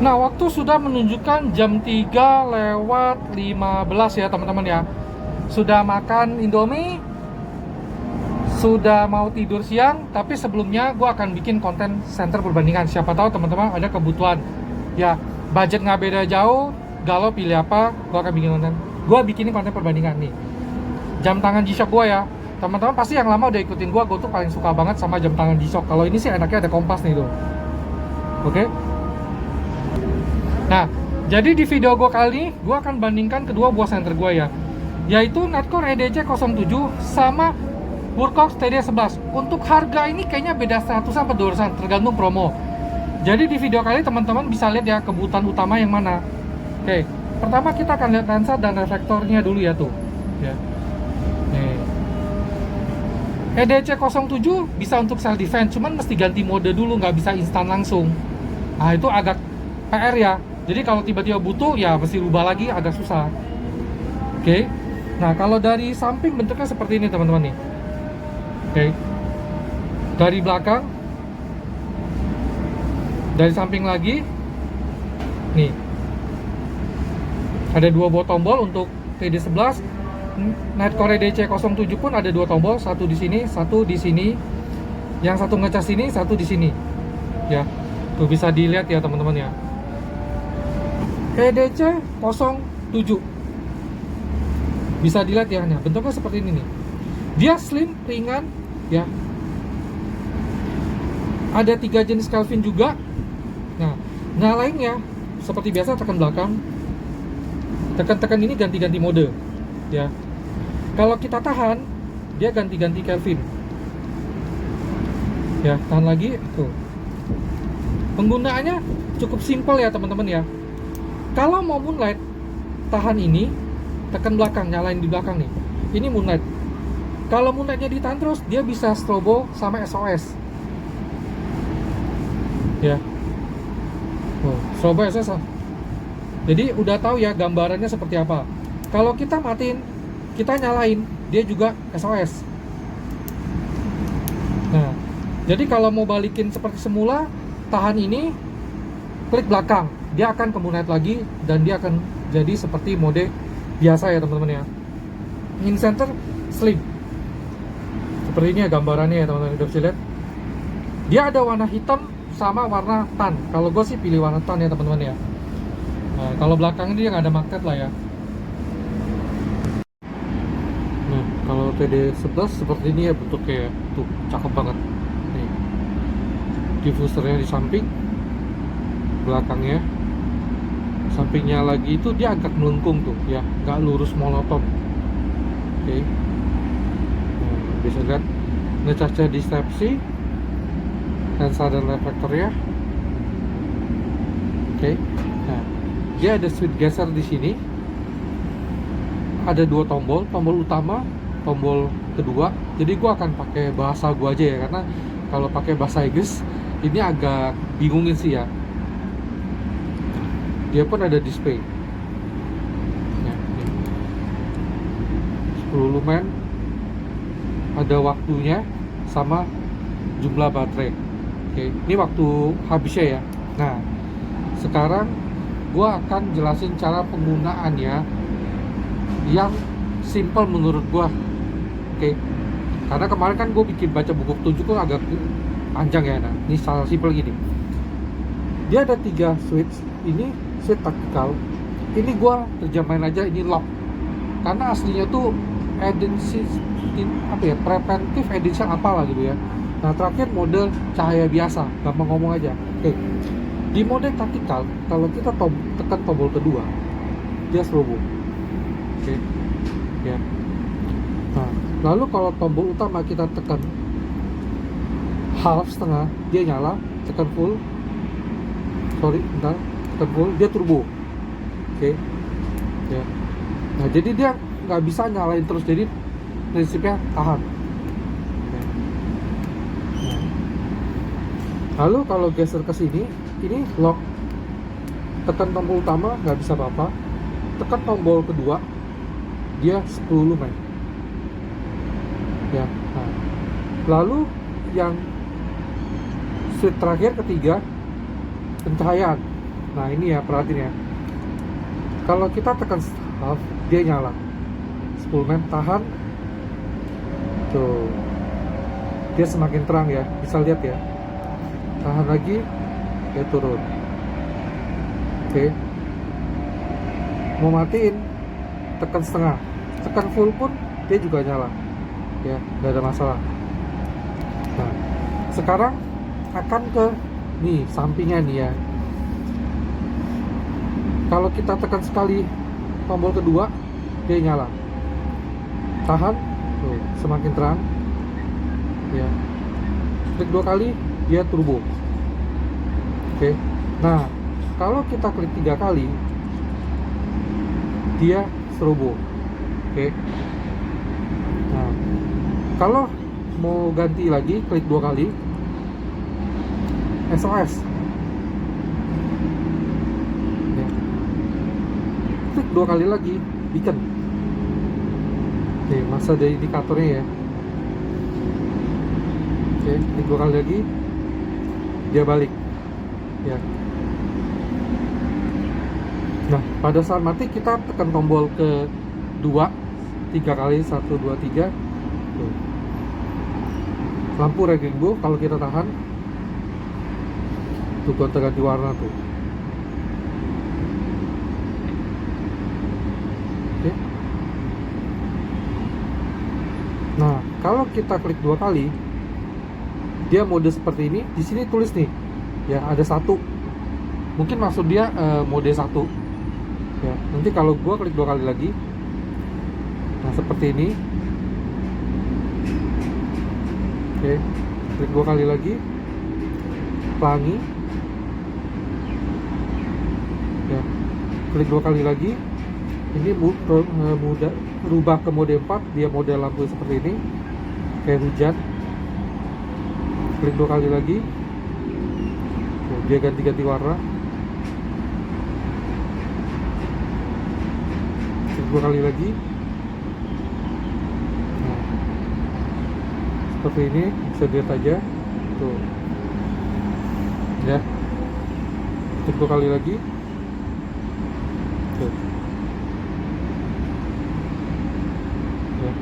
Nah, waktu sudah menunjukkan jam 3 lewat 15 ya teman-teman ya. Sudah makan Indomie, sudah mau tidur siang, tapi sebelumnya gue akan bikin konten center perbandingan. Siapa tahu teman-teman ada kebutuhan. Ya, budget nggak beda jauh, galau pilih apa, gue akan bikin konten. Gue bikinin konten perbandingan nih. Jam tangan G-Shock gue ya. Teman-teman pasti yang lama udah ikutin gue tuh paling suka banget sama jam tangan G-Shock. Kalau ini sih enaknya ada kompas nih tuh. Oke. Nah, jadi di video gue kali ini, gue akan bandingkan kedua buah center gue ya, yaitu Netcore EDC 07 sama Wurtkox TD11. Untuk harga ini kayaknya beda 100 sampai 200, tergantung promo. Jadi di video kali teman-teman bisa lihat ya kebutuhan utama yang mana. Oke, pertama kita akan lihat lensa dan reflektornya dulu ya tuh. Ya. Nih. EDC 07 bisa untuk self defense, cuman mesti ganti mode dulu, nggak bisa instan langsung. Nah itu agak PR ya. Jadi kalau tiba-tiba butuh ya mesti rubah lagi, agak susah. Oke. Nah kalau dari samping bentuknya seperti ini teman-teman nih. Oke. Dari belakang, dari samping lagi, nih ada dua buah tombol untuk TD11. Netcore EDC 07 pun ada dua tombol, satu di sini, satu di sini. Yang satu ngecas sini, satu di sini. Ya, tuh bisa dilihat ya teman-teman ya. EDC 07 bisa dilihat ya, nah, bentuknya seperti ini nih. Dia slim, ringan, ya. Ada 3 jenis Kelvin juga. Nah, nyalainnya seperti biasa tekan belakang. Tekan-tekan ini ganti-ganti mode, ya. Kalau kita tahan, dia ganti-ganti Kelvin. Ya, tahan lagi tuh. Penggunaannya cukup simpel ya teman-teman ya. Kalau mau moonlight, tahan ini, tekan belakang, nyalain di belakang nih. Ini moonlight. Kalau moonlightnya ditahan terus, dia bisa strobo sama SOS. Ya. Oh, strobo SOS. Jadi udah tahu ya gambarannya seperti apa. Kalau kita matiin, kita nyalain, dia juga SOS. Nah, jadi kalau mau balikin seperti semula, tahan ini, klik belakang, dia akan ke moonlight lagi dan dia akan jadi seperti mode biasa ya teman-teman ya. In center slim. Seperti ini ya gambarannya ya teman-teman, udah bisa lihat. Dia ada warna hitam sama warna tan. Kalau gue sih pilih warna tan ya teman-teman ya. Nah, kalau belakang ini dia nggak ada magnet lah ya. Nah, kalau TD11 seperti ini ya bentuknya ya. Tuh, cakep banget. Nih. Diffusernya di samping, belakangnya, sampingnya lagi itu dia agak melengkung tuh ya, nggak lurus monoton. Oke. Nah, bisa lihat ngecasnya di Step-C, lensa dan reflektornya. Oke. Nah, dia ada switch geser di sini. Ada dua tombol, tombol utama, tombol kedua. Jadi gua akan pakai bahasa gua aja ya, karena kalau pakai bahasa Inggris ini agak bingungin sih ya. Dia pun ada display. Ya, 10 lumen, ada waktunya sama jumlah baterai. Oke, ini waktu habisnya ya. Nah, sekarang gua akan jelasin cara penggunaannya yang simple menurut gua. Oke, karena kemarin kan gue bikin baca buku petunjuk tuh agak panjang ya. Nah, ini salah simple gini. Dia ada 3 switch. Ini switch taktikal. Ini gua terjemahin aja, ini lock. Karena aslinya tuh edition apa ya, preventive edition apalah gitu ya. Nah, terakhir mode cahaya biasa, gampang ngomong aja. Oke. Di mode taktikal, kalau kita tekan tombol kedua, dia strobo. Oke. Ya. Nah, lalu kalau tombol utama kita tekan half, setengah, dia nyala. Tekan full, tekan full, dia turbo. Oke. Ya. Nah, jadi dia nggak bisa nyalain terus, jadi prinsipnya tahan. Nah. Lalu kalau geser ke sini, ini lock. Tekan tombol utama nggak bisa apa-apa. Tekan tombol kedua, dia 10 lumen. Ya. Nah. Lalu yang switch terakhir ketiga, pencahayaan. Nah ini ya, perhatiin ya, kalau kita tekan start, dia nyala. 10 men, tahan. Tuh, dia semakin terang ya, bisa lihat ya. Tahan lagi, dia turun. Oke, mau matiin, tekan setengah, tekan full pun dia juga nyala ya, nggak ada masalah. Nah sekarang akan ke nih sampingnya nih ya. Kalau kita tekan sekali tombol kedua, dia nyala. Tahan, tuh, semakin terang ya. Klik 2 kali, dia turbo. Oke, nah kalau kita klik 3 kali, dia strobo. Oke, nah kalau mau ganti lagi, klik 2 kali, SOS ya. Klik 2 kali lagi, beacon. Oke, masa ada indikatornya ya. Oke, klik 2 kali lagi, dia balik ya. Nah pada saat mati kita tekan tombol ke 2 3 kali, 1 2 3. Tuh, lampu rainbow. Kalau kita tahan, tuh gonta-ganti warna tuh. Oke. Nah kalau kita klik 2 kali, dia mode seperti ini. Di sini tulis nih ya, ada 1. Mungkin maksud dia mode 1 ya. Nanti kalau gua klik 2 kali lagi, nah seperti ini. Oke, klik 2 kali lagi, pelangi ya. Klik 2 kali lagi, ini mudah berubah ke mode 4. Dia mode lampu seperti ini, kayak hujan. Klik 2 kali lagi, tuh, dia ganti-ganti warna. Klik 2 kali lagi, nah, seperti ini, bisa lihat aja tuh ya. Klik 2 kali lagi tuh ya.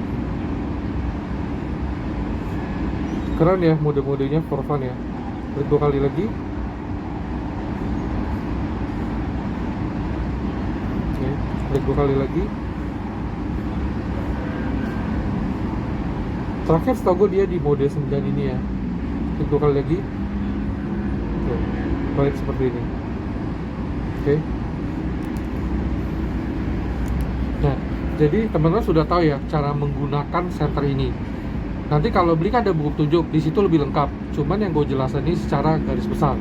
Keren ya mode-modenya, for fun ya. Klik 2 kali lagi. Oke, klik 2 kali lagi. Terakhir setahu gue dia di mode 9 ini ya. Klik 2 kali lagi. Tuh, balik seperti ini. Oke. Nah, jadi teman-teman sudah tahu ya cara menggunakan senter ini. Nanti kalau beli kan ada buku petunjuk, di situ lebih lengkap. Cuman yang gue jelasin ini secara garis besar.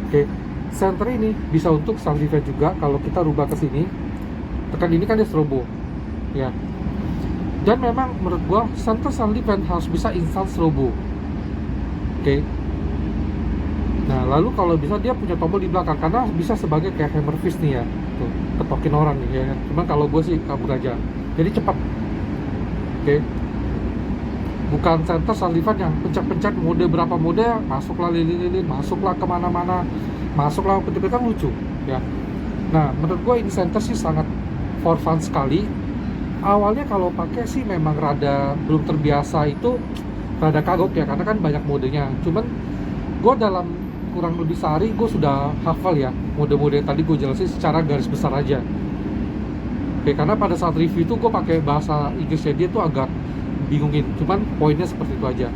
Oke, senter ini bisa untuk sound effect juga. Kalau kita rubah ke sini, tekan ini kan dia strobo, ya. Dan memang menurut gue center sound effect harus bisa install strobo. Oke. Nah, lalu kalau bisa dia punya tombol di belakang, karena bisa sebagai kayak hammer fist nih ya. Tuh, ketokin orang nih ya. Cuman kalau gue sih kabur aja. Jadi cepat. Oke. Bukan center sound effect yang pencet-pencet mode berapa mode, masuklah lilin-lilin, masuklah kemana-mana, masuklah pencet-pencet, kan lucu ya. Nah menurut gue ini center sih sangat for fun sekali. Awalnya kalau pakai sih memang rada belum terbiasa, itu rada kagok ya, karena kan banyak modenya. Cuman gue dalam kurang lebih sehari gue sudah hafal ya mode-mode yang tadi gue jelasin secara garis besar aja. Oke, karena pada saat review itu gue pakai bahasa Inggrisnya dia tuh agak bingungin, cuman poinnya seperti itu aja.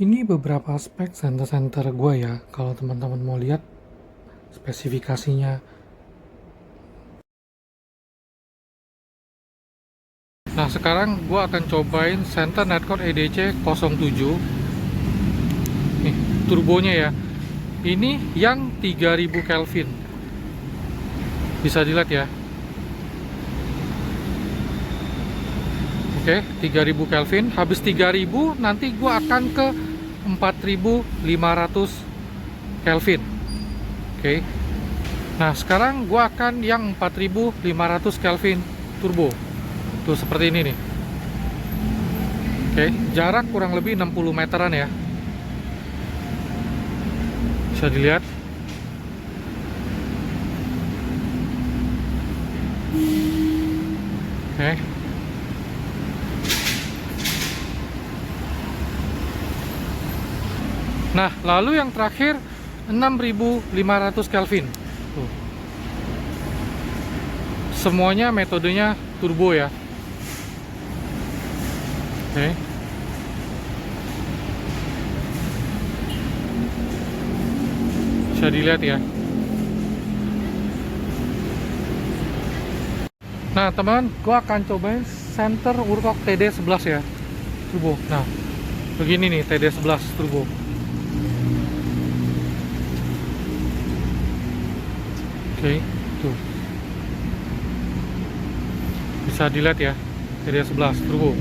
Ini beberapa spek center gue ya, kalau teman-teman mau lihat spesifikasinya. Nah sekarang gue akan cobain center Netcore EDC 07. Nih turbonya ya, ini yang 3000 Kelvin, bisa dilihat ya. Oke, 3000 Kelvin. Habis 3000 nanti gua akan ke 4500 Kelvin. Oke. Nah, sekarang gua akan yang 4500 Kelvin turbo. Tuh seperti ini nih. Oke, jarak kurang lebih 60 meteran ya. Bisa dilihat. Oke. Nah, lalu yang terakhir 6500 Kelvin. Tuh. Semuanya metodenya turbo ya. Oke. Bisa dilihat ya. Nah teman, gua akan cobain center Urkok TD11 ya, turbo. Nah, begini nih TD11 turbo. Oke, tuh. Bisa dilihat ya, TD11 turbo.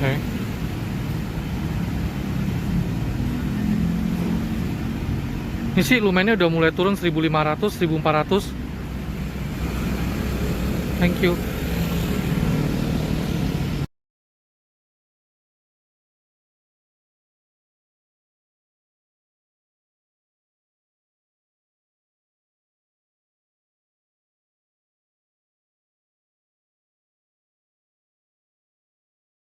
Oke. Ini sih lumennya udah mulai turun 1500, 1400. Thank you.